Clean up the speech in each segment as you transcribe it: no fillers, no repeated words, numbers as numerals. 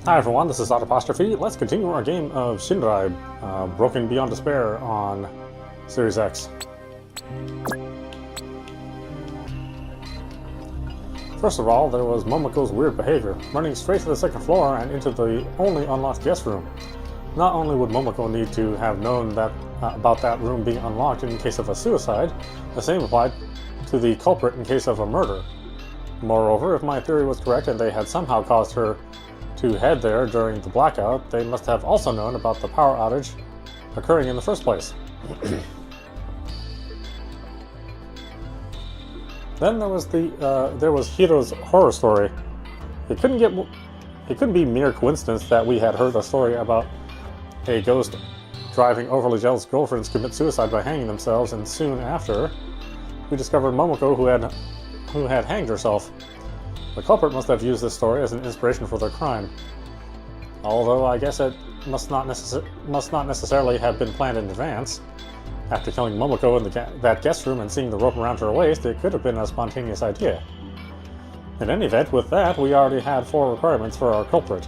Hi everyone, this is audap. Let's continue our game of Shinrai, Broken Beyond Despair on Series X. First of all, there was Momoko's weird behavior, running straight to the second floor and into the only unlocked guest room. Not only would Momoko need to have known that about that room being unlocked in case of a suicide, the same applied to the culprit in case of a murder. Moreover, if my theory was correct and they had somehow caused her to head there during the blackout, they must have also known about the power outage occurring in the first place. Then there was Hiro's horror story. It couldn't be mere coincidence that we had heard a story about a ghost driving overly jealous girlfriends commit suicide by hanging themselves, and soon after, we discovered Momoko who had hanged herself. The culprit must have used this story as an inspiration for their crime. Although I guess it must not necessarily have been planned in advance. After killing Momoko in that guest room and seeing the rope around her waist, it could have been a spontaneous idea. In any event, with that, we already had 4 requirements for our culprit.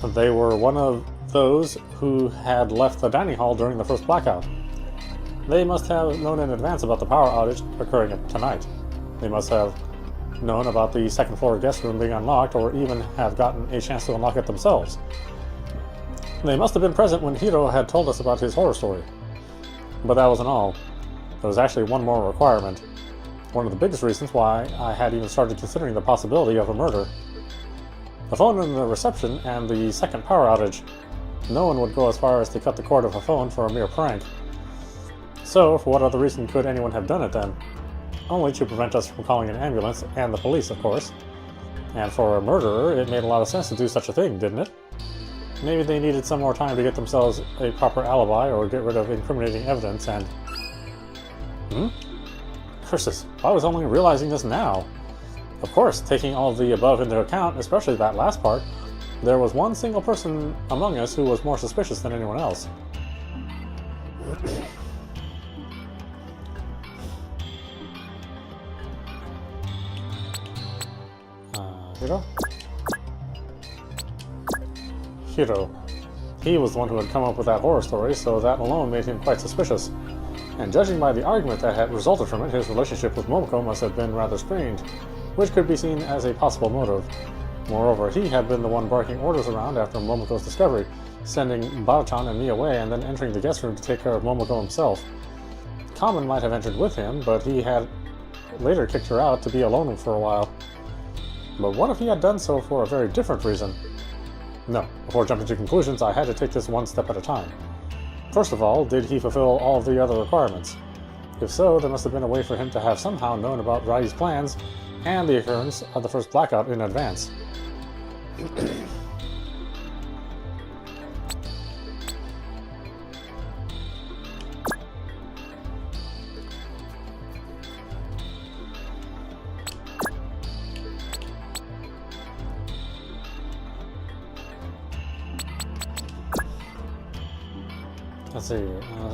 They were one of those who had left the dining hall during the first blackout. They must have known in advance about the power outage occurring tonight. They must have known about the second floor guest room being unlocked, or even have gotten a chance to unlock it themselves. They must have been present when Hiro had told us about his horror story. But that wasn't all. There was actually one more requirement. One of the biggest reasons why I had even started considering the possibility of a murder. The phone in the reception and the second power outage. No one would go as far as to cut the cord of a phone for a mere prank. So, for what other reason could anyone have done it then? Only to prevent us from calling an ambulance, and the police, of course. And for a murderer, it made a lot of sense to do such a thing, didn't it? Maybe they needed some more time to get themselves a proper alibi or get rid of incriminating evidence and... Curses, I was only realizing this now. Of course, taking all of the above into account, especially that last part, there was one single person among us who was more suspicious than anyone else. Hiro. He was the one who had come up with that horror story, so that alone made him quite suspicious. And judging by the argument that had resulted from it, his relationship with Momoko must have been rather strained, which could be seen as a possible motive. Moreover, he had been the one barking orders around after Momoko's discovery, sending Barachan and me away and then entering the guest room to take care of Momoko himself. Kamen might have entered with him, but he had later kicked her out to be alone for a while. But what if he had done so for a very different reason? No, before jumping to conclusions, I had to take this one step at a time. First of all, did he fulfill all of the other requirements? If so, there must have been a way for him to have somehow known about Rai's plans and the occurrence of the first blackout in advance. Let's see,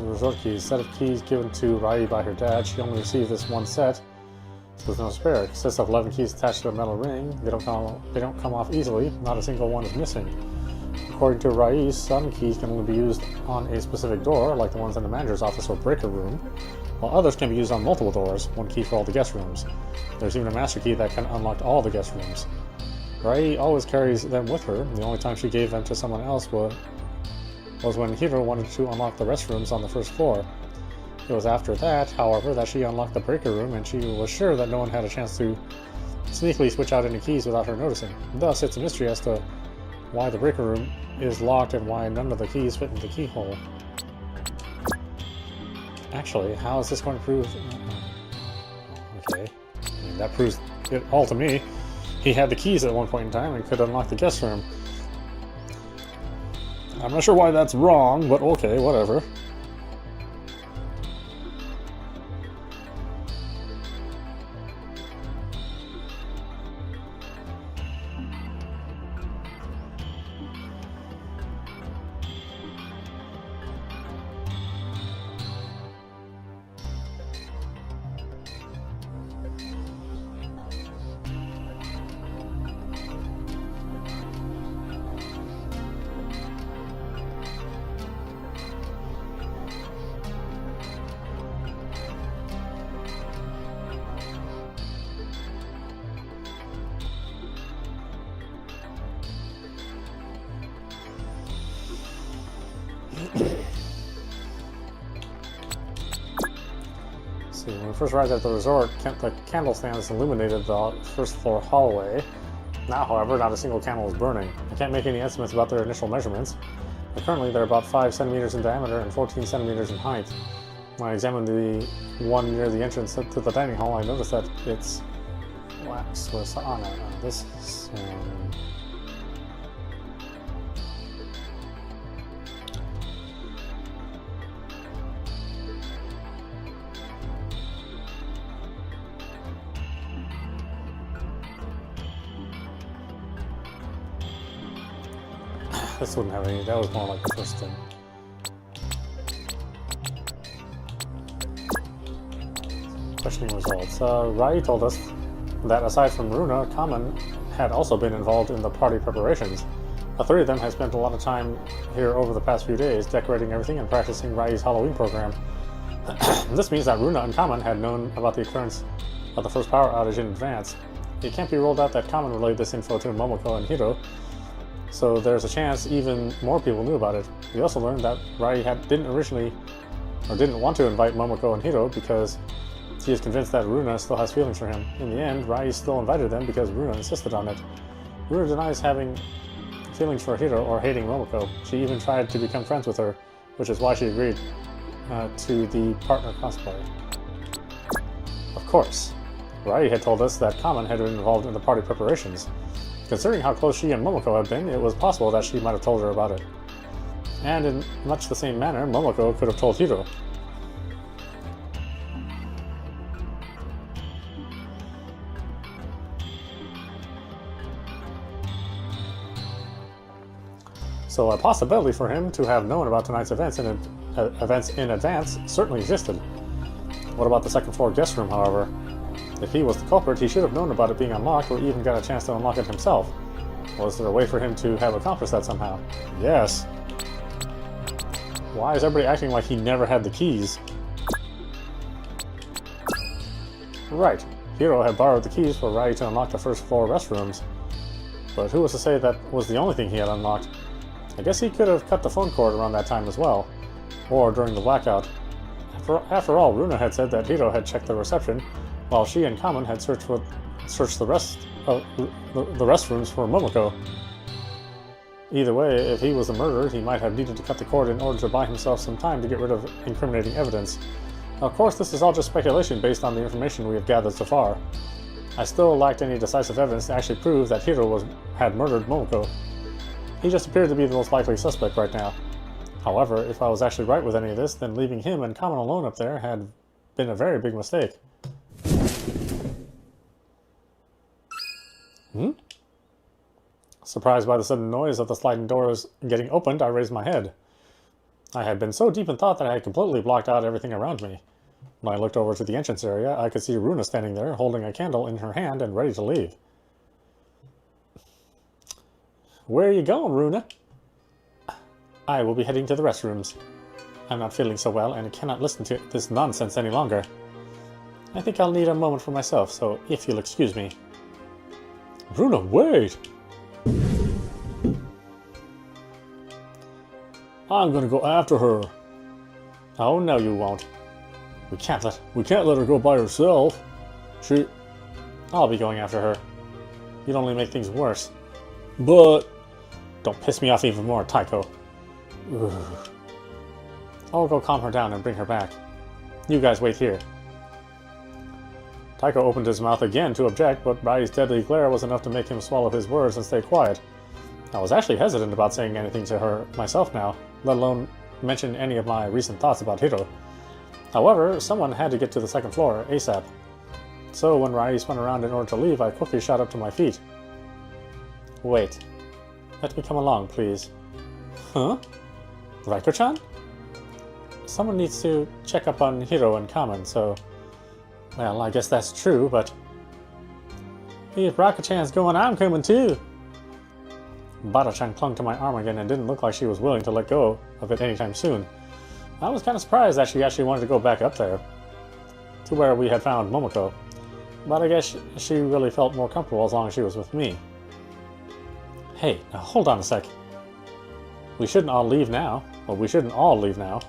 resort keys. Set of keys given to Rai by her dad. She only received this one set, so there's no spare. It consists of 11 keys attached to a metal ring. They don't come off easily. Not a single one is missing. According to Rai, some keys can only be used on a specific door, like the ones in the manager's office or breaker room, while others can be used on multiple doors, one key for all the guest rooms. There's even a master key that can unlock all the guest rooms. Rai always carries them with her. The only time she gave them to someone else was when Hiro wanted to unlock the restrooms on the first floor. It was after that, however, that she unlocked the breaker room, and she was sure that no one had a chance to sneakily switch out any keys without her noticing. Thus, it's a mystery as to why the breaker room is locked and why none of the keys fit in the keyhole. Actually, how is this going to prove... Okay, I mean, that proves it all to me. He had the keys at one point in time and could unlock the guest room. I'm not sure why that's wrong, but okay, whatever. see, when we first arrived at the resort, the candle stands illuminated the first floor hallway. Now, however, not a single candle is burning. I can't make any estimates about their initial measurements, but currently they're about 5 centimeters in diameter and 14 centimeters in height. When I examined the one near the entrance to the dining hall, I noticed that its wax was on it. This is... this wouldn't have any, that was more like the first thing. Questioning results. Rai told us that aside from Runa, Kamen had also been involved in the party preparations. The three of them had spent a lot of time here over the past few days, decorating everything and practicing Rai's Halloween program. This means that Runa and Kamen had known about the occurrence of the first power outage in advance. It can't be ruled out that Kamen relayed this info to Momoko and Hiro, so there's a chance even more people knew about it. We also learned that Rai didn't want to invite Momoko and Hiro because he is convinced that Runa still has feelings for him. In the end, Rai still invited them because Runa insisted on it. Runa denies having feelings for Hiro or hating Momoko. She even tried to become friends with her, which is why she agreed to the partner cosplay. Of course, Rai had told us that Kamen had been involved in the party preparations. Considering how close she and Momoko had been, it was possible that she might have told her about it. And in much the same manner, Momoko could have told Hiro. So a possibility for him to have known about tonight's events in advance certainly existed. What about the second floor guest room, however? If he was the culprit, he should have known about it being unlocked or even got a chance to unlock it himself. Was there a way for him to have accomplished that somehow? Yes. Why is everybody acting like he never had the keys? Right. Hiro had borrowed the keys for Rai to unlock the first floor restrooms. But who was to say that was the only thing he had unlocked? I guess he could have cut the phone cord around that time as well. Or during the blackout. After all, Runa had said that Hiro had checked the reception, while she and Kamen had searched the rest of the restrooms for Momoko. Either way, if he was the murderer, he might have needed to cut the cord in order to buy himself some time to get rid of incriminating evidence. Of course, this is all just speculation based on the information we have gathered so far. I still lacked any decisive evidence to actually prove that Hiro had murdered Momoko. He just appeared to be the most likely suspect right now. However, if I was actually right with any of this, then leaving him and Kamen alone up there had been a very big mistake. Surprised by the sudden noise of the sliding doors getting opened, I raised my head. I had been so deep in thought that I had completely blocked out everything around me. When I looked over to the entrance area, I could see Runa standing there, holding a candle in her hand and ready to leave. Where are you going, Runa? I will be heading to the restrooms. I'm not feeling so well and cannot listen to this nonsense any longer. I think I'll need a moment for myself, so if you'll excuse me. Runa, wait! I'm gonna go after her. Oh, no you won't. We can't let her go by herself. I'll be going after her. You'd only make things worse. But... Don't piss me off even more, Taiko. Ugh. I'll go calm her down and bring her back. You guys wait here. Taiko opened his mouth again to object, but Rai's deadly glare was enough to make him swallow his words and stay quiet. I was actually hesitant about saying anything to her myself now, let alone mention any of my recent thoughts about Hiro. However, someone had to get to the second floor, ASAP. So when Rai spun around in order to leave, I quickly shot up to my feet. Wait. Let me come along, please. Huh? Raiko-chan? Someone needs to check up on Hiro and Kamen, so... Well, I guess that's true, but... If Raiko-chan's going, I'm coming too! Bata-chan clung to my arm again and didn't look like she was willing to let go of it anytime soon. I was kind of surprised that she actually wanted to go back up there, to where we had found Momoko. But I guess she really felt more comfortable as long as she was with me. Hey, now hold on a sec. We shouldn't all leave now. Well, we shouldn't all leave now.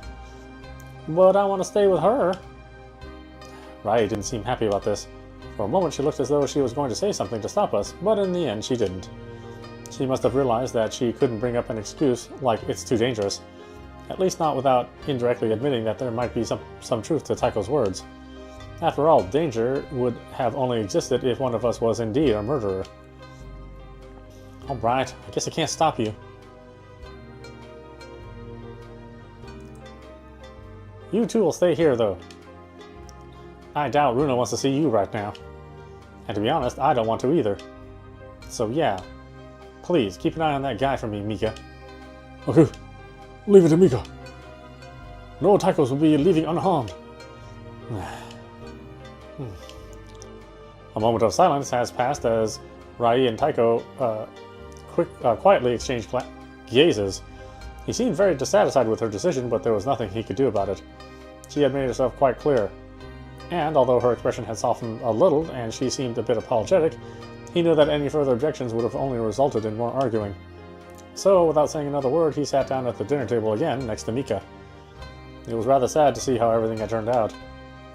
But I want to stay with her. Rai didn't seem happy about this. For a moment she looked as though she was going to say something to stop us, but in the end she didn't. She must have realized that she couldn't bring up an excuse like it's too dangerous. At least not without indirectly admitting that there might be some truth to Taiko's words. After all, danger would have only existed if one of us was indeed a murderer. Alright, I guess I can't stop you. You two will stay here, though. I doubt Runa wants to see you right now. And to be honest, I don't want to either. So yeah, please keep an eye on that guy for me, Mika. Okay, leave it to Mika. No Taikos will be leaving unharmed. A moment of silence has passed as Rai and Taiko quietly exchanged gazes. He seemed very dissatisfied with her decision, but there was nothing he could do about it. She had made herself quite clear. And although her expression had softened a little and she seemed a bit apologetic, he knew that any further objections would have only resulted in more arguing. So, without saying another word, he sat down at the dinner table again next to Mika. It was rather sad to see how everything had turned out.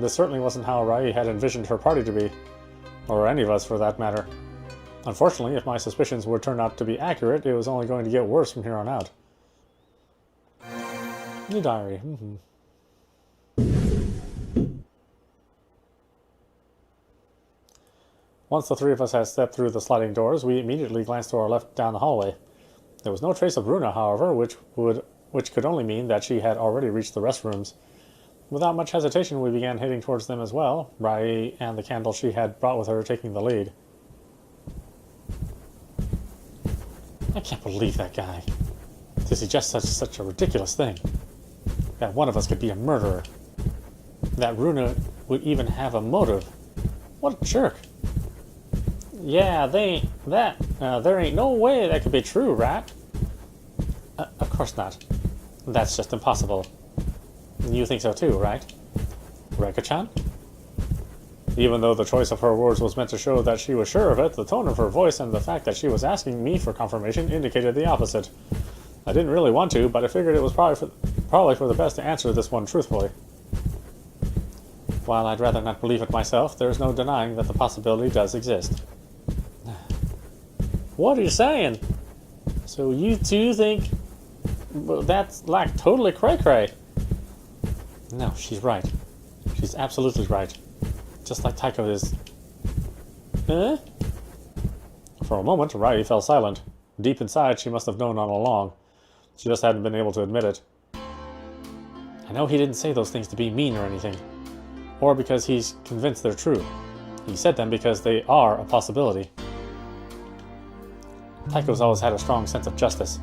This certainly wasn't how Rai had envisioned her party to be, or any of us for that matter. Unfortunately, if my suspicions would turn out to be accurate, it was only going to get worse from here on out. New diary. Once the three of us had stepped through the sliding doors, we immediately glanced to our left down the hallway. There was no trace of Runa, however, which could only mean that she had already reached the restrooms. Without much hesitation, we began heading towards them as well, Rai and the candle she had brought with her taking the lead. I can't believe that guy. To suggest such a ridiculous thing. That one of us could be a murderer. That Runa would even have a motive. What a jerk. Yeah, there ain't no way that could be true, right? Of course not. That's just impossible. You think so too, right? Reika-chan? Even though the choice of her words was meant to show that she was sure of it, the tone of her voice and the fact that she was asking me for confirmation indicated the opposite. I didn't really want to, but I figured it was probably for the best to answer this one truthfully. While I'd rather not believe it myself, there's no denying that the possibility does exist. What are you saying? So you two think that's like totally cray-cray? No, she's right. She's absolutely right. Just like Taiko is. Huh? For a moment, Rai fell silent. Deep inside, she must have known all along. She just hadn't been able to admit it. I know he didn't say those things to be mean or anything. Or because he's convinced they're true. He said them because they are a possibility. Taiko's always had a strong sense of justice.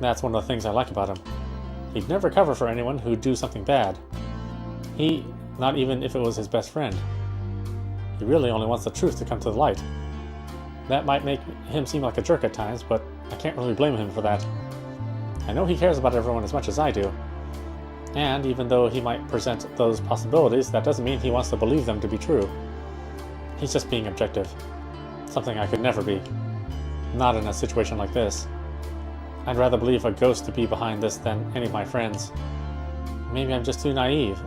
That's one of the things I like about him. He'd never cover for anyone who'd do something bad. Not even if it was his best friend. He really only wants the truth to come to the light. That might make him seem like a jerk at times, but I can't really blame him for that. I know he cares about everyone as much as I do. And even though he might present those possibilities, that doesn't mean he wants to believe them to be true. He's just being objective. Something I could never be. Not in a situation like this. I'd rather believe a ghost to be behind this than any of my friends. Maybe I'm just too naive.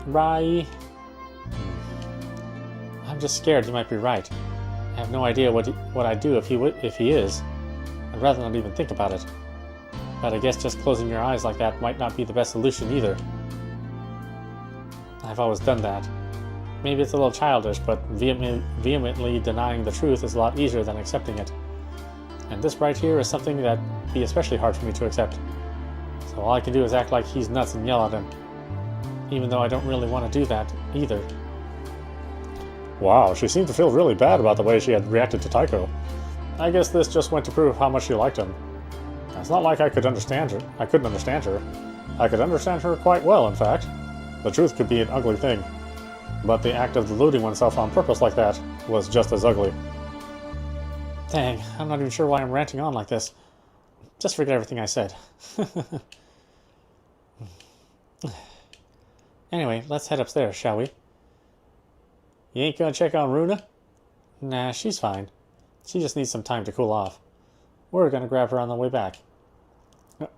Rai. I'm just scared he might be right. I have no idea what I'd do if he is. I'd rather not even think about it. But I guess just closing your eyes like that might not be the best solution either. I've always done that. Maybe it's a little childish, but vehemently denying the truth is a lot easier than accepting it. And this right here is something that'd be especially hard for me to accept. So all I can do is act like he's nuts and yell at him. Even though I don't really want to do that either. Wow, she seemed to feel really bad about the way she had reacted to Taiko. I guess this just went to prove how much she liked him. It's not like I couldn't understand her. I could understand her quite well, in fact. The truth could be an ugly thing. But the act of deluding oneself on purpose like that was just as ugly. Dang, I'm not even sure why I'm ranting on like this. Just forget everything I said. Anyway, let's head upstairs, shall we? You ain't gonna check on Runa? Nah, she's fine. She just needs some time to cool off. We're gonna grab her on the way back.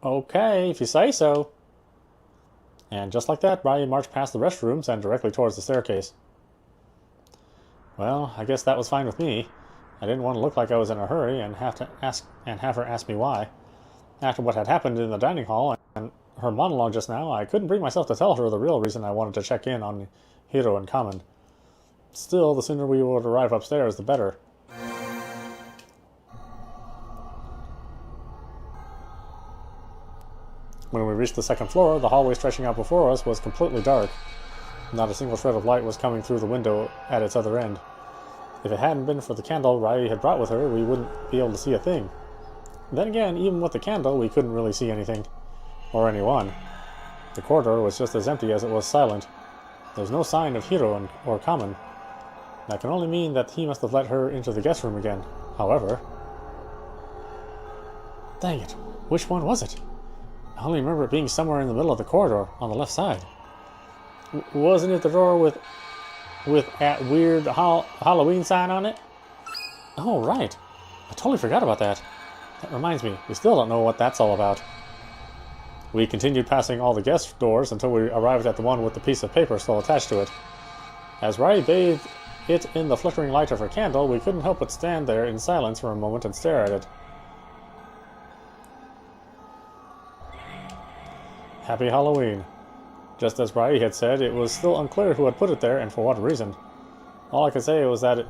Okay, if you say so. And just like that, Rai marched past the restrooms and directly towards the staircase. Well, I guess that was fine with me. I didn't want to look like I was in a hurry and have her ask me why. After what had happened in the dining hall and her monologue just now, I couldn't bring myself to tell her the real reason I wanted to check in on Hiro and Kamen. Still, the sooner we would arrive upstairs, the better. When we reached the second floor, the hallway stretching out before us was completely dark. Not a single shred of light was coming through the window at its other end. If it hadn't been for the candle Rai had brought with her, we wouldn't be able to see a thing. Then again, even with the candle, we couldn't really see anything. Or anyone. The corridor was just as empty as it was silent. There was no sign of Hiro or Kamen. That can only mean that he must have let her into the guest room again. However... Dang it, which one was it? I only remember it being somewhere in the middle of the corridor, on the left side. Wasn't it the door with that weird Halloween sign on it? Oh, right. I totally forgot about that. That reminds me, we still don't know what that's all about. We continued passing all the guest doors until we arrived at the one with the piece of paper still attached to it. As Rai bathed it in the flickering light of her candle, we couldn't help but stand there in silence for a moment and stare at it. Happy Halloween. Just as Rai had said, it was still unclear who had put it there and for what reason. All I could say was that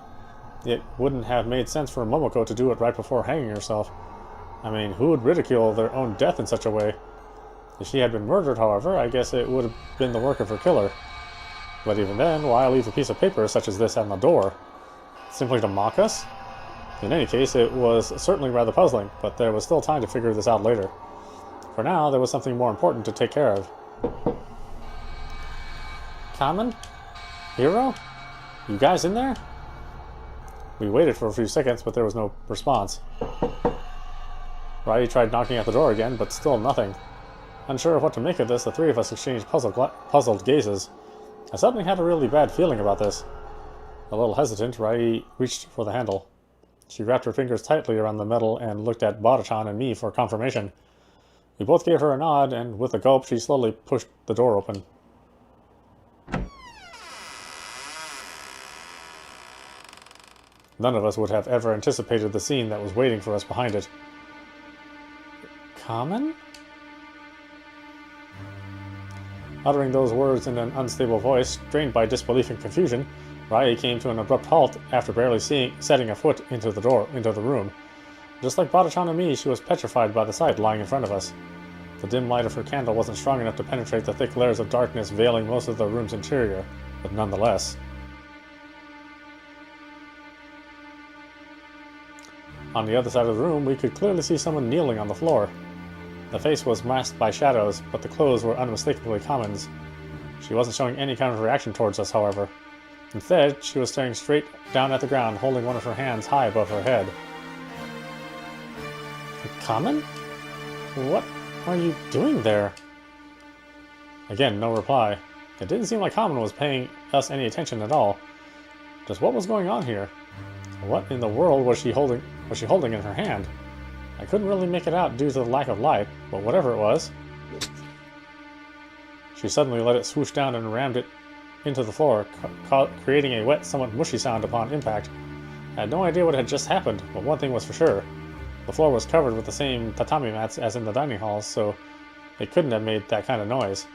it wouldn't have made sense for Momoko to do it right before hanging herself. I mean, who would ridicule their own death in such a way? If she had been murdered, however, I guess it would have been the work of her killer. But even then, why leave a piece of paper such as this on the door? Simply to mock us? In any case, it was certainly rather puzzling, but there was still time to figure this out later. For now, there was something more important to take care of. Kamen? Hiro? You guys in there? We waited for a few seconds, but there was no response. Rai tried knocking at the door again, but still nothing. Unsure of what to make of this, the three of us exchanged puzzled gazes. I suddenly had a really bad feeling about this. A little hesitant, Rai reached for the handle. She wrapped her fingers tightly around the metal and looked at Bada-chan and me for confirmation. We both gave her a nod, and with a gulp, she slowly pushed the door open. None of us would have ever anticipated the scene that was waiting for us behind it. Kamen? Uttering those words in an unstable voice, strained by disbelief and confusion, Rai came to an abrupt halt after barely setting a foot into the room. Just like Bada-chan and me, she was petrified by the sight lying in front of us. The dim light of her candle wasn't strong enough to penetrate the thick layers of darkness veiling most of the room's interior, but nonetheless. On the other side of the room, we could clearly see someone kneeling on the floor. The face was masked by shadows, but the clothes were unmistakably Kamen's. She wasn't showing any kind of reaction towards us, however. Instead, she was staring straight down at the ground, holding one of her hands high above her head. Kamen? What are you doing there? Again, no reply. It didn't seem like Kamen was paying us any attention at all. Just what was going on here? What in the world was she holding in her hand? I couldn't really make it out due to the lack of light, but whatever it was. She suddenly let it swoosh down and rammed it into the floor, creating a wet, somewhat mushy sound upon impact. I had no idea what had just happened, but one thing was for sure. The floor was covered with the same tatami mats as in the dining hall, so it couldn't have made that kind of noise.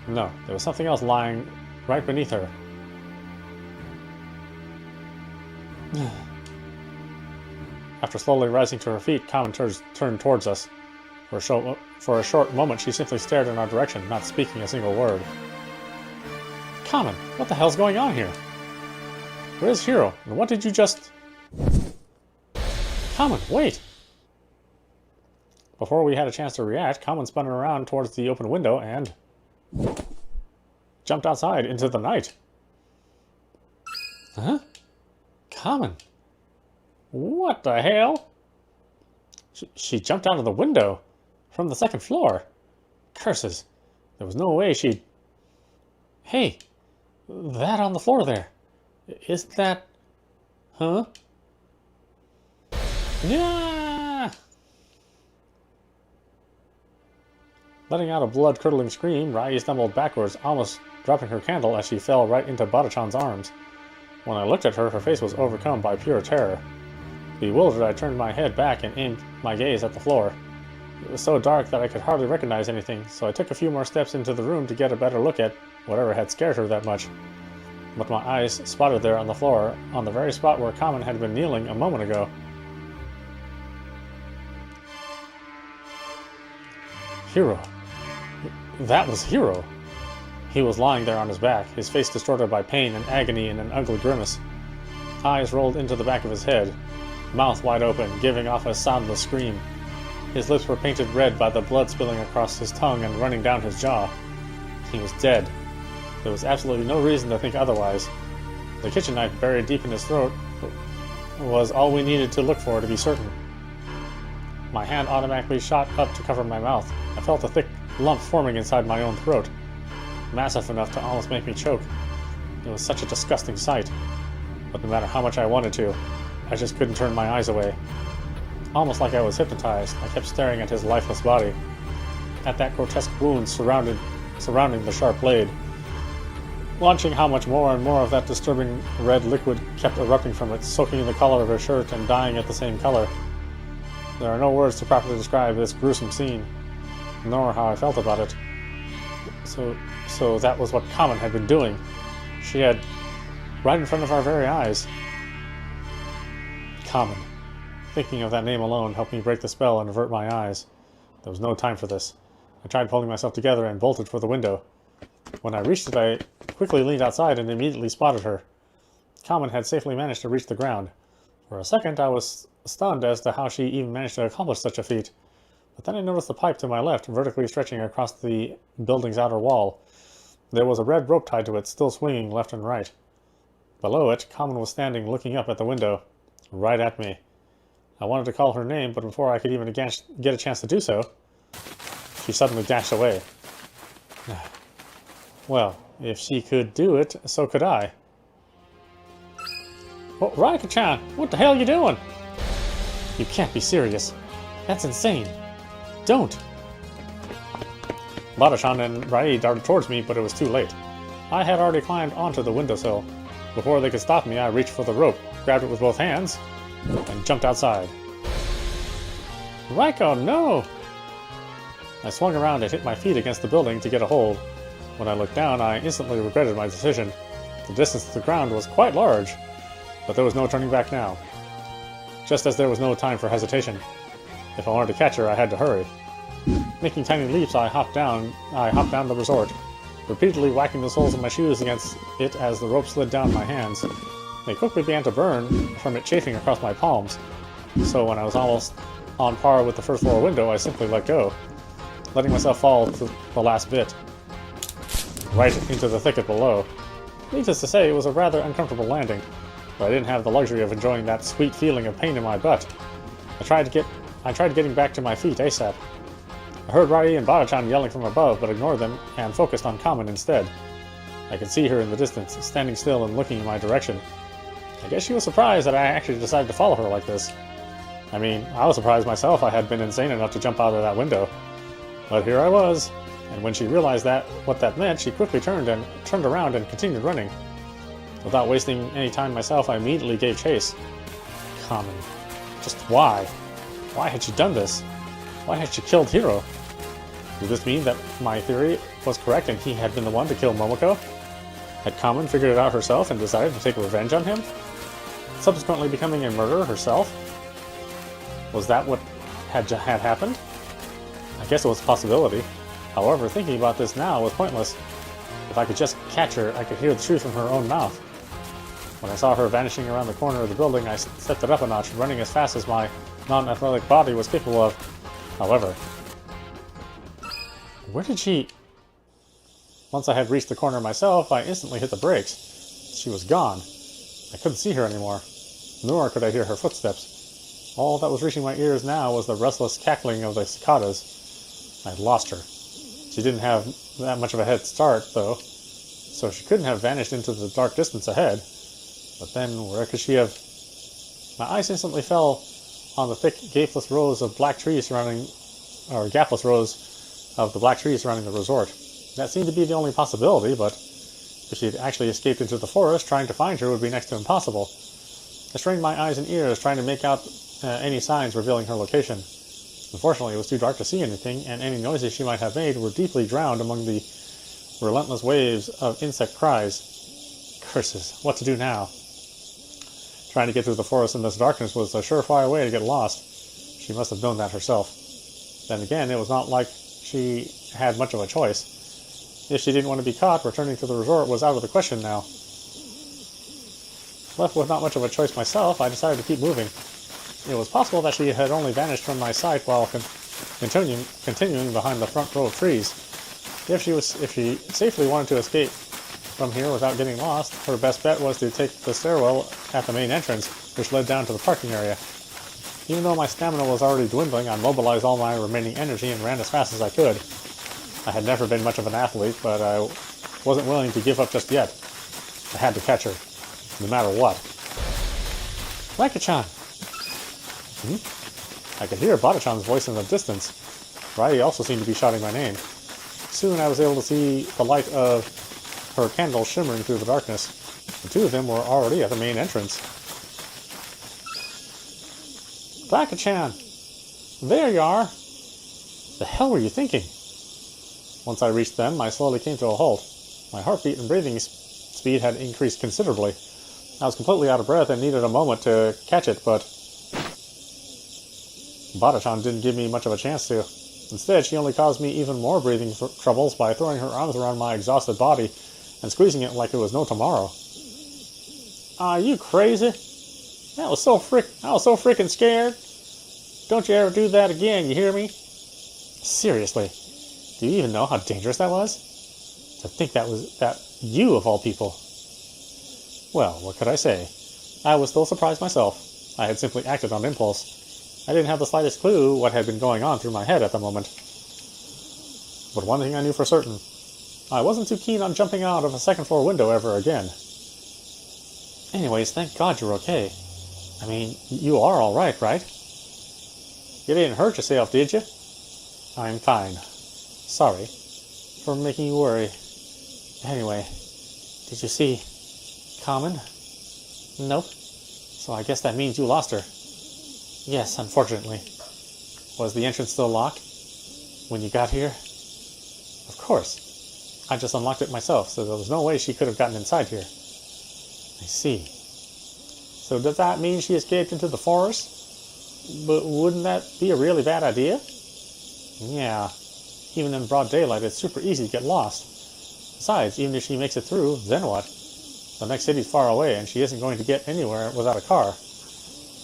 No, there was something else lying right beneath her. After slowly rising to her feet, Kamen turned towards us. For a short moment, she simply stared in our direction, not speaking a single word. Kamen, what the hell's going on here? Where's Hiro, and what did you just... Kamen, wait! Before we had a chance to react, Kamen spun around towards the open window and... jumped outside into the night. Huh? Kamen? What the hell? She jumped out of the window from the second floor. Curses. There was no way she'd... Hey, that on the floor there. Isn't that... Huh? Yeah! Letting out a blood-curdling scream, Rai stumbled backwards, almost dropping her candle as she fell right into Bada-chan's arms. When I looked at her, her face was overcome by pure terror. Bewildered, I turned my head back and aimed my gaze at the floor. It was so dark that I could hardly recognize anything, so I took a few more steps into the room to get a better look at whatever had scared her that much. But my eyes spotted there on the floor, on the very spot where Kamen had been kneeling a moment ago. Hiro. That was Hiro. He was lying there on his back, his face distorted by pain and agony in an ugly grimace. Eyes rolled into the back of his head, mouth wide open, giving off a soundless scream. His lips were painted red by the blood spilling across his tongue and running down his jaw. He was dead. There was absolutely no reason to think otherwise. The kitchen knife buried deep in his throat was all we needed to look for to be certain. My hand automatically shot up to cover my mouth. I felt a thick lump forming inside my own throat, massive enough to almost make me choke. It was such a disgusting sight, but no matter how much I wanted to, I just couldn't turn my eyes away. Almost like I was hypnotized, I kept staring at his lifeless body, at that grotesque wound surrounding the sharp blade, watching how much more and more of that disturbing red liquid kept erupting from it, soaking the collar of her shirt and dyeing it the same color. There are no words to properly describe this gruesome scene, nor how I felt about it. So that was what Kamen had been doing. She had, right in front of our very eyes. Kamen. Thinking of that name alone helped me break the spell and avert my eyes. There was no time for this. I tried pulling myself together and bolted for the window. When I reached it, I quickly leaned outside and immediately spotted her. Kamen had safely managed to reach the ground. For a second, I was stunned as to how she even managed to accomplish such a feat. But then I noticed the pipe to my left, vertically stretching across the building's outer wall. There was a red rope tied to it, still swinging left and right. Below it, Kamen was standing looking up at the window, right at me. I wanted to call her name, but before I could even get a chance to do so, she suddenly dashed away. Well, if she could do it, so could I. Oh, Raika-chan, what the hell are you doing? You can't be serious. That's insane. Don't! Bada-chan and Rai darted towards me, but it was too late. I had already climbed onto the windowsill. Before they could stop me, I reached for the rope, grabbed it with both hands, and jumped outside. Raiko, no! I swung around and hit my feet against the building to get a hold. When I looked down, I instantly regretted my decision. The distance to the ground was quite large, but there was no turning back now. Just as there was no time for hesitation. If I wanted to catch her, I had to hurry. Making tiny leaps, I hopped down the resort, repeatedly whacking the soles of my shoes against it as the rope slid down my hands. They quickly began to burn from it chafing across my palms, so when I was almost on par with the first floor window, I simply let go, letting myself fall to the last bit, right into the thicket below. Needless to say, it was a rather uncomfortable landing, but I didn't have the luxury of enjoying that sweet feeling of pain in my butt. I tried getting back to my feet ASAP. I heard Rai and Bada-chan yelling from above, but ignored them and focused on Kamen instead. I could see her in the distance, standing still and looking in my direction. I guess she was surprised that I actually decided to follow her like this. I mean, I was surprised myself I had been insane enough to jump out of that window. But here I was, and when she realized what that meant, she quickly turned around and continued running. Without wasting any time myself, I immediately gave chase. Kamen. Just why? Why had she done this? Why had she killed Hiro? Did this mean that my theory was correct and he had been the one to kill Momoko? Had Kamen figured it out herself and decided to take revenge on him? Subsequently becoming a murderer herself? Was that what had happened? I guess it was a possibility. However, thinking about this now was pointless. If I could just catch her, I could hear the truth from her own mouth. When I saw her vanishing around the corner of the building, I stepped it up a notch, running as fast as my non-athletic body was capable of. However, where did she... Once I had reached the corner myself, I instantly hit the brakes. She was gone. I couldn't see her anymore, nor could I hear her footsteps. All that was reaching my ears now was the restless cackling of the cicadas. I had lost her. She didn't have that much of a head start, though, so she couldn't have vanished into the dark distance ahead. But then, where could she have... My eyes instantly fell on the thick, gapless rows of black trees surrounding... or gapless rows of the black trees surrounding the resort. That seemed to be the only possibility, but if she had actually escaped into the forest, trying to find her would be next to impossible. I strained my eyes and ears, trying to make out any signs revealing her location. Unfortunately, it was too dark to see anything, and any noises she might have made were deeply drowned among the relentless waves of insect cries. Curses, what to do now? Trying to get through the forest in this darkness was a surefire way to get lost. She must have known that herself. Then again, it was not like she had much of a choice. If she didn't want to be caught, returning to the resort was out of the question now. Left with not much of a choice myself, I decided to keep moving. It was possible that she had only vanished from my sight while continuing behind the front row of trees. If she safely wanted to escape from here without getting lost, her best bet was to take the stairwell at the main entrance, which led down to the parking area. Even though my stamina was already dwindling, I mobilized all my remaining energy and ran as fast as I could. I had never been much of an athlete, but I wasn't willing to give up just yet. I had to catch her, no matter what. Rika-chan! I could hear Bada-chan's voice in the distance. Rai also seemed to be shouting my name. Soon I was able to see the light of her candle shimmering through the darkness. The two of them were already at the main entrance. Rika-chan! There you are! The hell were you thinking? Once I reached them, I slowly came to a halt. My heartbeat and breathing speed had increased considerably. I was completely out of breath and needed a moment to catch it, but Bada-chan didn't give me much of a chance to. Instead, she only caused me even more breathing troubles by throwing her arms around my exhausted body and squeezing it like it was no tomorrow. Are you crazy? I was so freaking scared. Don't you ever do that again, you hear me? Seriously, do you even know how dangerous that was? To think that you of all people. Well, what could I say? I was still surprised myself. I had simply acted on impulse. I didn't have the slightest clue what had been going on through my head at the moment. But one thing I knew for certain. I wasn't too keen on jumping out of a second-floor window ever again. Anyways, thank God you're okay. I mean, you are alright, right? You didn't hurt yourself, did you? I'm fine. Sorry for making you worry. Anyway, did you see Common? Nope. So I guess that means you lost her. Yes, unfortunately. Was the entrance still locked when you got here? Of course. I just unlocked it myself, so there was no way she could have gotten inside here. I see. So does that mean she escaped into the forest? But wouldn't that be a really bad idea? Yeah. Even in broad daylight, it's super easy to get lost. Besides, even if she makes it through, then what? The next city's far away, and she isn't going to get anywhere without a car.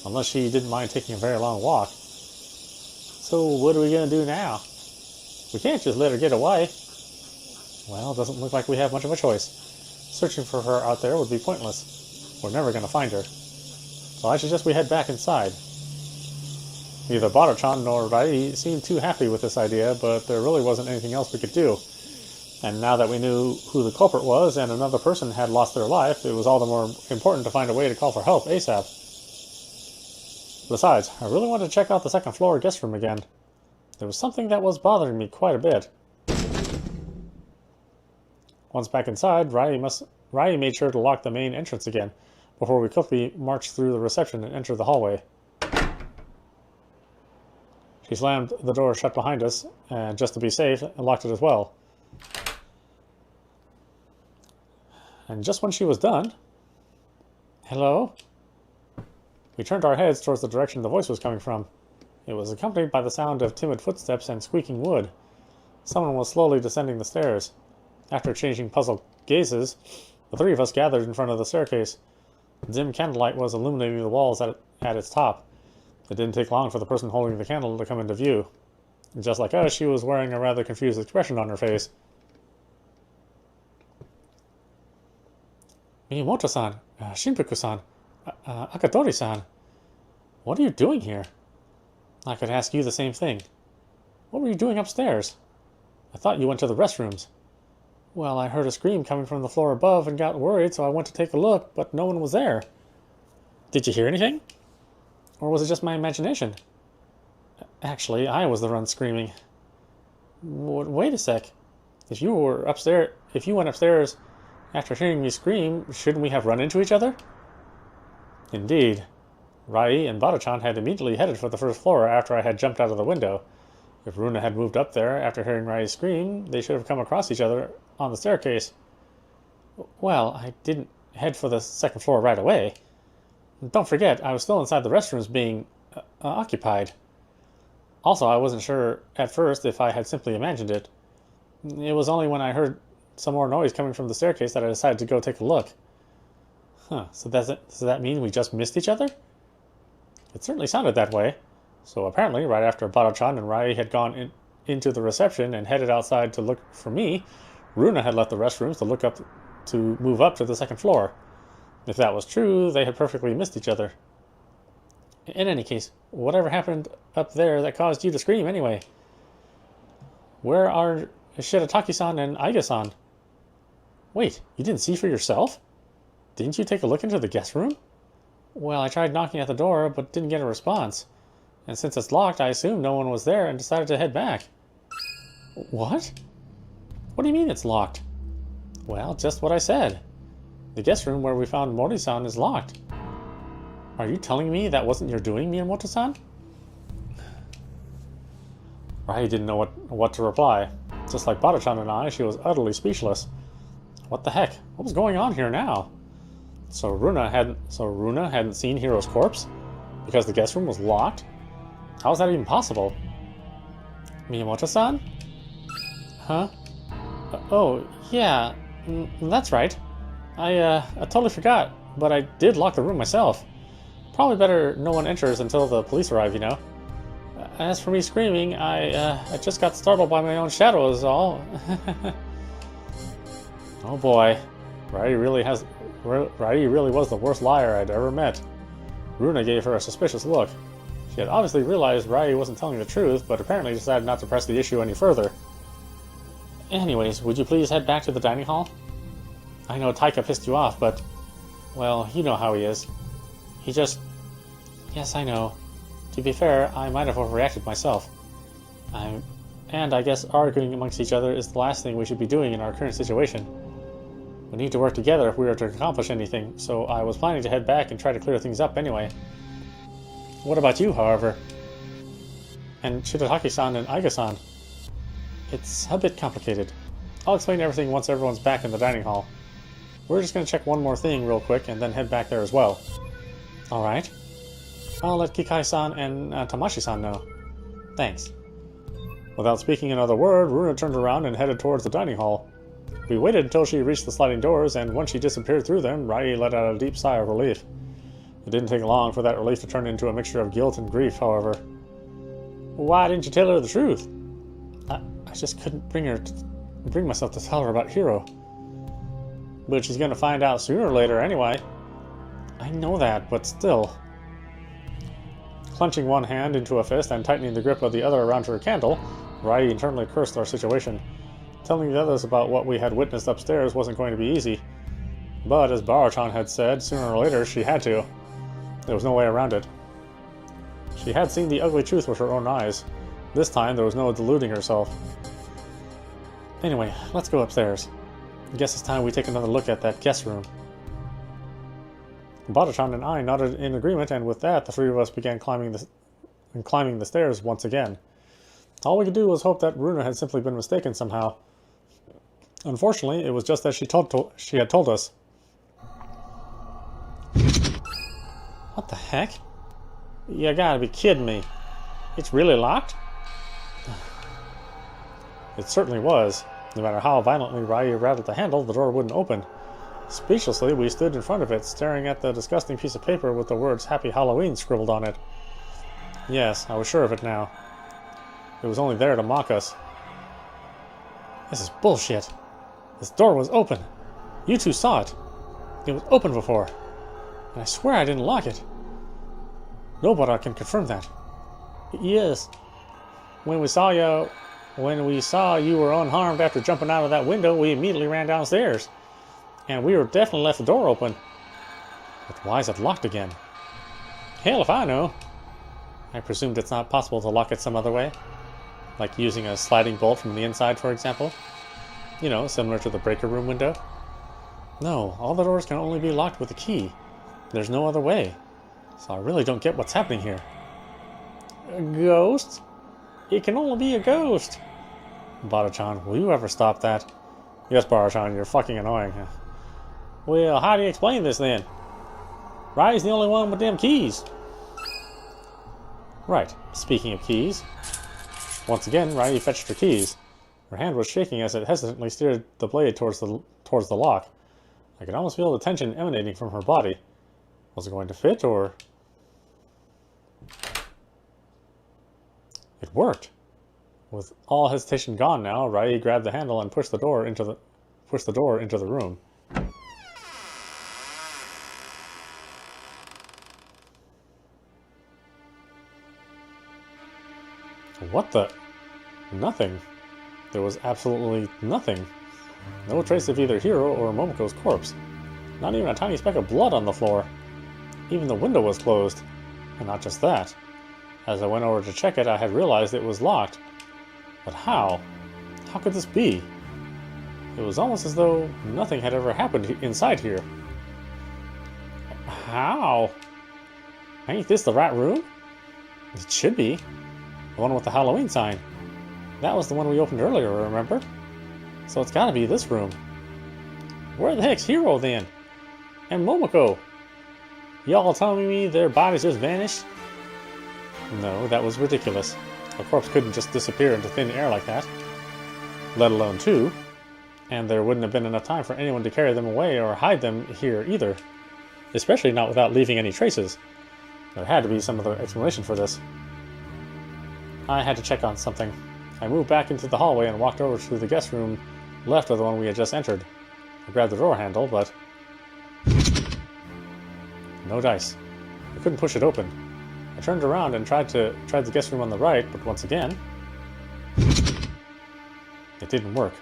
Unless she didn't mind taking a very long walk. So what are we going to do now? We can't just let her get away. Well, it doesn't look like we have much of a choice. Searching for her out there would be pointless. We're never going to find her. So I suggest we head back inside. Neither Bada-chan nor Rai seemed too happy with this idea, but there really wasn't anything else we could do. And now that we knew who the culprit was and another person had lost their life, it was all the more important to find a way to call for help ASAP. Besides, I really wanted to check out the second floor guest room again. There was something that was bothering me quite a bit. Once back inside, Rai made sure to lock the main entrance again, before we quickly marched through the reception and entered the hallway. She slammed the door shut behind us, and just to be safe, locked it as well. And just when she was done... Hello? We turned our heads towards the direction the voice was coming from. It was accompanied by the sound of timid footsteps and squeaking wood. Someone was slowly descending the stairs. After exchanging puzzled gazes, the three of us gathered in front of the staircase. Dim candlelight was illuminating the walls at its top. It didn't take long for the person holding the candle to come into view. Just like us, she was wearing a rather confused expression on her face. Miyamoto-san, Shinpiku-san, Akadori-san, what are you doing here? I could ask you the same thing. What were you doing upstairs? I thought you went to the restrooms. Well, I heard a scream coming from the floor above and got worried, so I went to take a look, but no one was there. Did you hear anything? Or was it just my imagination? Actually, I was the one screaming. Wait a sec. If you went upstairs after hearing me scream, shouldn't we have run into each other? Indeed. Rai and Bada-chan had immediately headed for the first floor after I had jumped out of the window. If Runa had moved up there after hearing Rai scream, they should have come across each other on the staircase. Well, I didn't head for the second floor right away. Don't forget, I was still inside the restrooms being occupied. Also, I wasn't sure at first if I had simply imagined it. It was only when I heard some more noise coming from the staircase that I decided to go take a look. Huh, so does that mean we just missed each other? It certainly sounded that way. So apparently, right after Bada-chan and Rai had gone into the reception and headed outside to look for me, Runa had left the restrooms to move up to the second floor. If that was true, they had perfectly missed each other. In any case, whatever happened up there that caused you to scream anyway? Where are Shirataki-san and Aiga-san? Wait, you didn't see for yourself? Didn't you take a look into the guest room? Well, I tried knocking at the door, but didn't get a response. And since it's locked, I assumed no one was there and decided to head back. What? What do you mean it's locked? Well, just what I said. The guest room where we found Mori-san is locked. Are you telling me that wasn't your doing, Miyamoto-san? Rai didn't know what to reply. Just like Bada-chan and I, she was utterly speechless. What the heck? What was going on here now? So Runa hadn't seen Hiro's corpse? Because the guest room was locked? How is that even possible? Miyamoto-san? Huh? Oh, yeah. That's right. I totally forgot, but I did lock the room myself. Probably better no one enters until the police arrive, you know. As for me screaming, I just got startled by my own shadow is all. Oh boy. Rai really was the worst liar I'd ever met. Runa gave her a suspicious look. She had obviously realized Rai wasn't telling the truth, but apparently decided not to press the issue any further. Anyways, would you please head back to the dining hall? I know Taika pissed you off, but, well, you know how he is. He just... Yes, I know. To be fair, I might have overreacted myself. And I guess arguing amongst each other is the last thing we should be doing in our current situation. We need to work together if we are to accomplish anything, so I was planning to head back and try to clear things up anyway. What about you, however? And Shirataki-san and Aiga-san? It's a bit complicated. I'll explain everything once everyone's back in the dining hall. We're just going to check one more thing real quick and then head back there as well. Alright. I'll let Kikai-san and Tamashi-san know. Thanks. Without speaking another word, Runa turned around and headed towards the dining hall. We waited until she reached the sliding doors, and once she disappeared through them, Rai let out a deep sigh of relief. It didn't take long for that relief to turn into a mixture of guilt and grief, however. Why didn't you tell her the truth? I just couldn't bring myself to tell her about Hiro. But she's going to find out sooner or later anyway. I know that, but still. Clenching one hand into a fist and tightening the grip of the other around her candle, Rai internally cursed our situation. Telling the others about what we had witnessed upstairs wasn't going to be easy. But as Bada-chan had said, sooner or later she had to. There was no way around it. She had seen the ugly truth with her own eyes. This time there was no deluding herself. Anyway, let's go upstairs. I guess it's time we take another look at that guest room. Bada-chan and I nodded in agreement, and with that, the three of us began climbing the stairs once again. All we could do was hope that Runa had simply been mistaken somehow. Unfortunately, it was just as she had told us. What the heck? You gotta be kidding me. It's really locked? It certainly was. No matter how violently Rai rattled the handle, the door wouldn't open. Speechlessly, we stood in front of it, staring at the disgusting piece of paper with the words Happy Halloween scribbled on it. Yes, I was sure of it now. It was only there to mock us. This is bullshit. This door was open. You two saw it. It was open before. And I swear I didn't lock it. Nobody can confirm that. Yes. When we saw you were unharmed after jumping out of that window, we immediately ran downstairs. And we were definitely left the door open. But why is it locked again? Hell if I know. I presumed it's not possible to lock it some other way. Like using a sliding bolt from the inside, for example? You know, similar to the breaker room window? No, all the doors can only be locked with a key. There's no other way. So I really don't get what's happening here. A ghost? It can only be a ghost. Bada-chan, will you ever stop that? Yes, Bada-chan, you're fucking annoying. Well, how do you explain this then? Rai's the only one with them keys. Right, speaking of keys. Once again, Rai fetched her keys. Her hand was shaking as it hesitantly steered the blade towards the lock. I could almost feel the tension emanating from her body. Was it going to fit, or... It worked. With all hesitation gone now, Rai grabbed the handle and pushed the door into the room. What the? Nothing. There was absolutely nothing. No trace of either Hiro or Momoko's corpse. Not even a tiny speck of blood on the floor. Even the window was closed. And not just that. As I went over to check it, I had realized it was locked. But how? How could this be? It was almost as though nothing had ever happened inside here. How? Ain't this the right room? It should be. The one with the Halloween sign. That was the one we opened earlier, remember? So it's gotta be this room. Where the heck's Hiro then? And Momoko? Y'all telling me their bodies just vanished? No, that was ridiculous. A corpse couldn't just disappear into thin air like that. Let alone two. And there wouldn't have been enough time for anyone to carry them away or hide them here either. Especially not without leaving any traces. There had to be some other explanation for this. I had to check on something. I moved back into the hallway and walked over to the guest room left of the one we had just entered. I grabbed the door handle, but... no dice. I couldn't push it open. I turned around and tried the guest room on the right, but once again... it didn't work.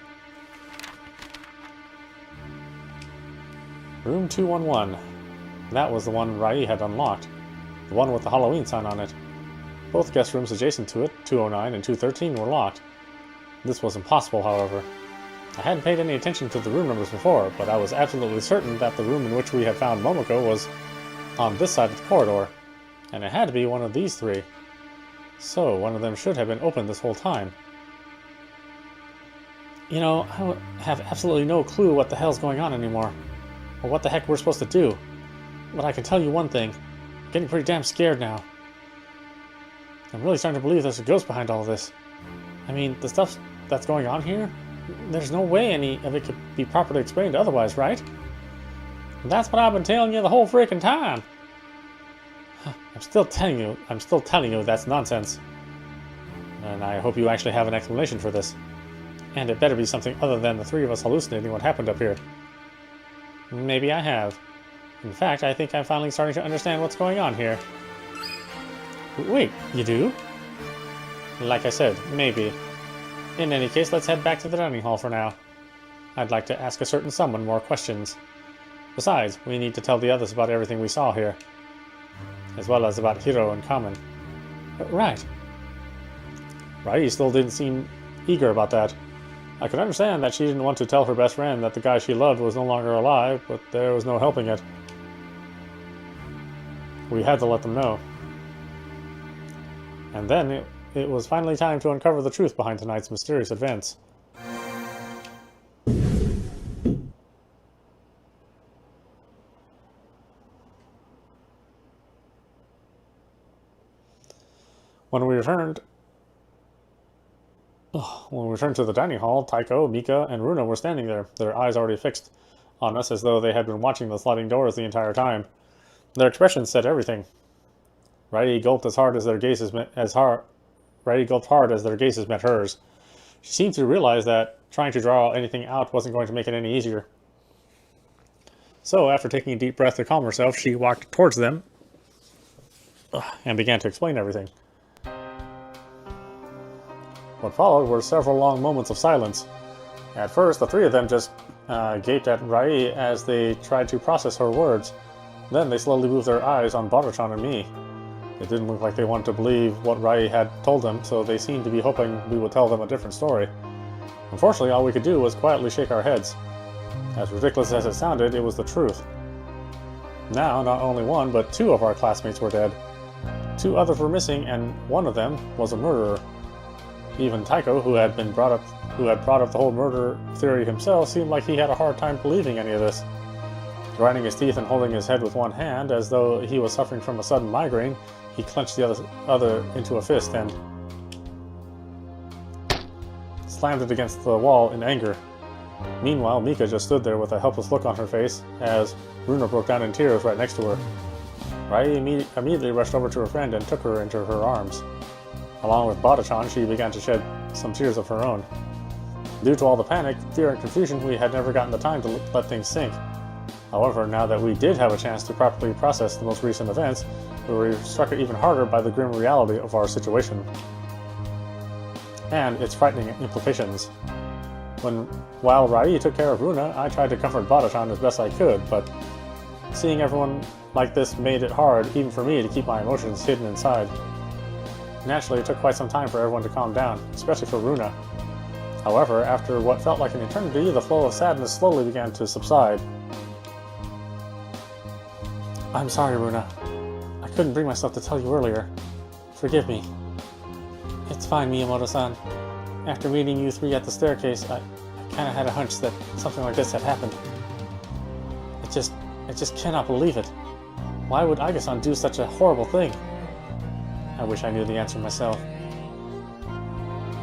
Room 211. That was the one Rai had unlocked. The one with the Halloween sign on it. Both guest rooms adjacent to it, 209 and 213, were locked. This was impossible, however. I hadn't paid any attention to the room numbers before, but I was absolutely certain that the room in which we had found Momoko was on this side of the corridor, and it had to be one of these three. So, one of them should have been open this whole time. You know, I have absolutely no clue what the hell's going on anymore, or what the heck we're supposed to do. But I can tell you one thing. I'm getting pretty damn scared now. I'm really starting to believe there's a ghost behind all of this. I mean, the stuff that's going on here, there's no way any of it could be properly explained otherwise, right? That's what I've been telling you the whole freaking time. I'm still telling you that's nonsense. And I hope you actually have an explanation for this. And it better be something other than the three of us hallucinating what happened up here. Maybe I have. In fact, I think I'm finally starting to understand what's going on here. Wait, you do? Like I said, maybe. In any case, let's head back to the dining hall for now. I'd like to ask a certain someone more questions. Besides, we need to tell the others about everything we saw here. As well as about Hiro and Kamen. Right. Rai still didn't seem eager about that. I could understand that she didn't want to tell her best friend that the guy she loved was no longer alive, but there was no helping it. We had to let them know. And then it was finally time to uncover the truth behind tonight's mysterious events. When we returned to the dining hall, Taiko, Mika, and Runa were standing there, their eyes already fixed on us as though they had been watching the sliding doors the entire time. Their expressions said everything. Rai gulped hard as their gazes met hers. She seemed to realize that trying to draw anything out wasn't going to make it any easier. So, after taking a deep breath to calm herself, she walked towards them and began to explain everything. What followed were several long moments of silence. At first, the three of them just gaped at Rai as they tried to process her words. Then they slowly moved their eyes on Bada-chan and me. It didn't look like they wanted to believe what Rai had told them, so they seemed to be hoping we would tell them a different story. Unfortunately, all we could do was quietly shake our heads. As ridiculous as it sounded, it was the truth. Now, not only one, but 2 of our classmates were dead. 2 others were missing, and one of them was a murderer. Even Taiko, who had brought up the whole murder theory himself, seemed like he had a hard time believing any of this. Grinding his teeth and holding his head with one hand, as though he was suffering from a sudden migraine, he clenched the other into a fist and slammed it against the wall in anger. Meanwhile, Mika just stood there with a helpless look on her face as Runa broke down in tears right next to her. Rai immediately rushed over to her friend and took her into her arms. Along with Bada-chan, she began to shed some tears of her own. Due to all the panic, fear, and confusion, we had never gotten the time to let things sink. However, now that we did have a chance to properly process the most recent events, we were struck even harder by the grim reality of our situation and its frightening implications. While Rai took care of Runa, I tried to comfort Bada-chan as best I could, but seeing everyone like this made it hard, even for me, to keep my emotions hidden inside. Naturally, it took quite some time for everyone to calm down, especially for Runa. However, after what felt like an eternity, the flow of sadness slowly began to subside. I'm sorry, Runa. I couldn't bring myself to tell you earlier. Forgive me. It's fine, Miyamoto-san. After meeting you 3 at the staircase, I kinda had a hunch that something like this had happened. I just cannot believe it. Why would Aiga-san do such a horrible thing? I wish I knew the answer myself.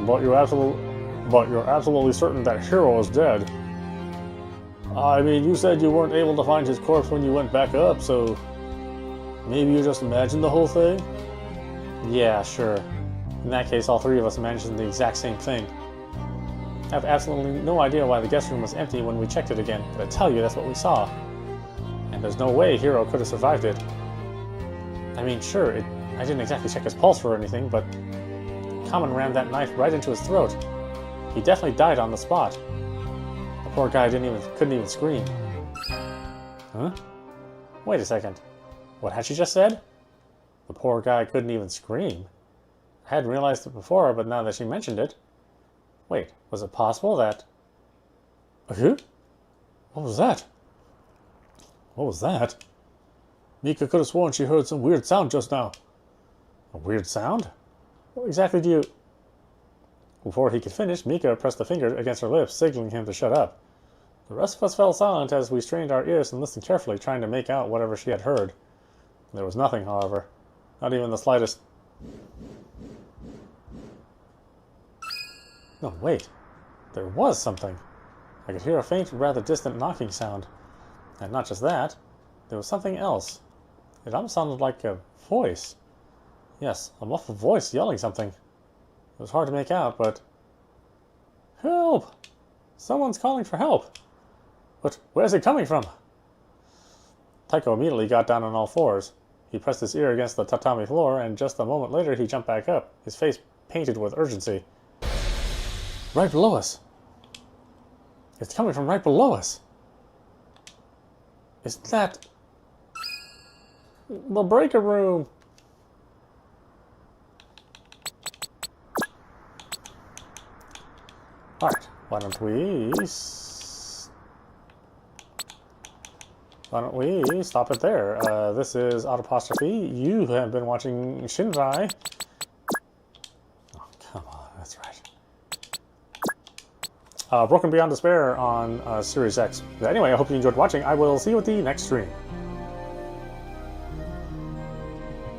But you're absolutely certain that Hiro is dead. I mean, you said you weren't able to find his corpse when you went back up, so maybe you just imagined the whole thing? Yeah, sure. In that case, all 3 of us imagined the exact same thing. I have absolutely no idea why the guest room was empty when we checked it again, but I tell you, that's what we saw. And there's no way Hiro could have survived it. I mean, sure, I didn't exactly check his pulse or anything, but Kamen rammed that knife right into his throat. He definitely died on the spot. The poor guy couldn't even scream. Huh? Wait a second. What had she just said? The poor guy couldn't even scream. I hadn't realized it before, but now that she mentioned it... Wait, was it possible that... Huh? What was that? What was that? Mika could have sworn she heard some weird sound just now. A weird sound? What exactly do you... Before he could finish, Mika pressed a finger against her lips, signaling him to shut up. The rest of us fell silent as we strained our ears and listened carefully, trying to make out whatever she had heard. There was nothing, however. Not even the slightest... No, wait. There was something. I could hear a faint, rather distant knocking sound. And not just that, there was something else. It almost sounded like a voice. Yes, a muffled voice yelling something. It was hard to make out, but... Help! Someone's calling for help! But where's it coming from? Taiko immediately got down on all 4s. He pressed his ear against the tatami floor, and just a moment later he jumped back up, his face painted with urgency. Right below us! It's coming from right below us! Is that... the breaker room? Alright, why don't we stop it there? This is audap. You have been watching Shinrai. Oh, come on, that's right. Broken Beyond Despair on Series X. Anyway, I hope you enjoyed watching. I will see you at the next stream.